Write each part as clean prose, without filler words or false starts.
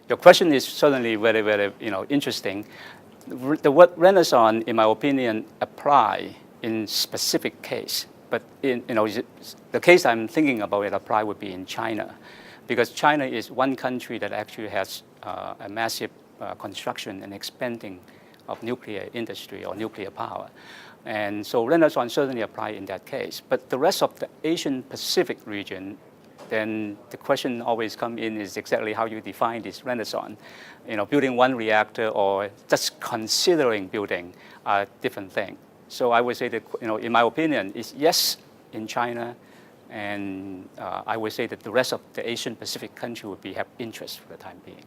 Your question is certainly very, very interesting. The word renaissance, in my opinion, apply in specific case. But the case I'm thinking about it apply would be in China, because China is one country that actually has a massive construction and expanding of nuclear industry or nuclear power. And so renaissance certainly apply in that case. But the rest of the Asian Pacific region, then the question always come in is exactly how you define this renaissance. Building one reactor or just considering building a different thing. So I would say that, in my opinion, is yes in China, and I would say that the rest of the Asian Pacific country would have interest for the time being.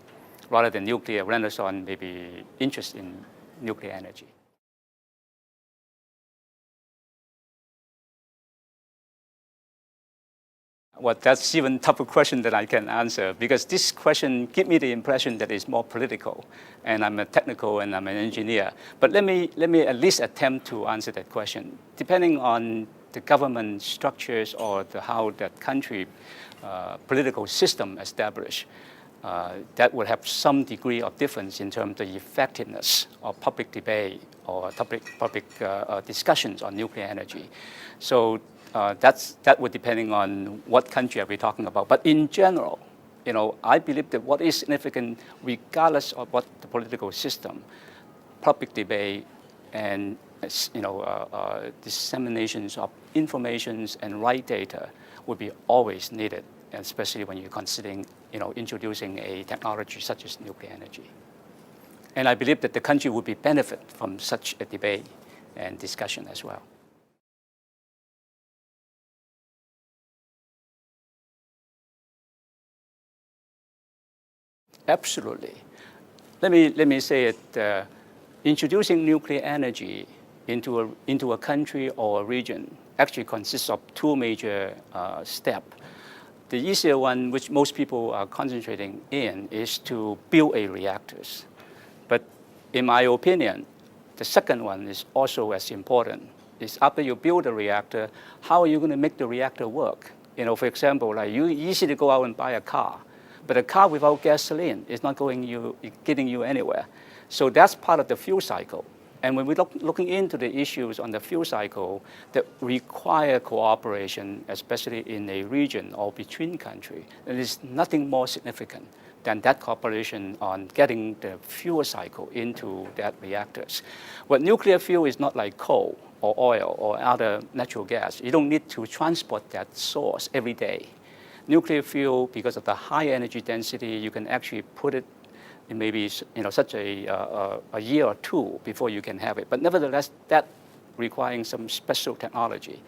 Rather than nuclear renaissance, maybe interest in nuclear energy. Well, that's even tougher question that I can answer, because this question gives me the impression that it's more political, and I'm a technical and I'm an engineer. But let me at least attempt to answer that question. Depending on the government structures or how that country political system established, that would have some degree of difference in terms of the effectiveness of public debate or public discussions on nuclear energy. So that would depending on what country are we talking about. But in general, I believe that what is significant, regardless of what the political system, public debate and disseminations of informations and right data would be always needed, especially when you're considering introducing a technology such as nuclear energy. And I believe that the country would be benefit from such a debate and discussion as well. Absolutely. Let me say it. Introducing nuclear energy into a country or a region actually consists of two major steps. The easier one, which most people are concentrating in, is to build a reactors. But in my opinion, the second one is also as important. Is after you build a reactor, how are you going to make the reactor work? For example, like you easily go out and buy a car, but a car without gasoline is not getting you anywhere. So that's part of the fuel cycle. And when we're looking into the issues on the fuel cycle that require cooperation, especially in a region or between countries, there is nothing more significant than that cooperation on getting the fuel cycle into that reactors. But nuclear fuel is not like coal or oil or other natural gas. You don't need to transport that source every day. Nuclear fuel, because of the high energy density, you can actually put it in maybe such a year or two before you can have it. But nevertheless, that requiring some special technology.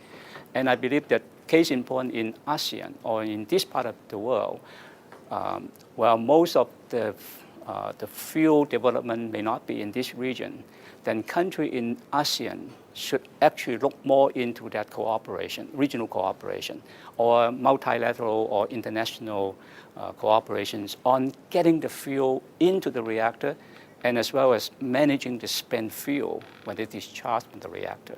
And I believe that case in point in ASEAN or in this part of the world, while most of the fuel development may not be in this region, then countries in ASEAN should actually look more into that cooperation, regional cooperation, or multilateral or international cooperations on getting the fuel into the reactor, and as well as managing the spent fuel when it is discharged from the reactor.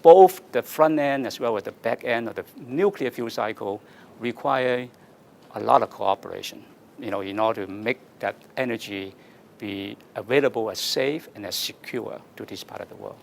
Both the front end as well as the back end of the nuclear fuel cycle require a lot of cooperation, in order to make that energy be available as safe and as secure to this part of the world.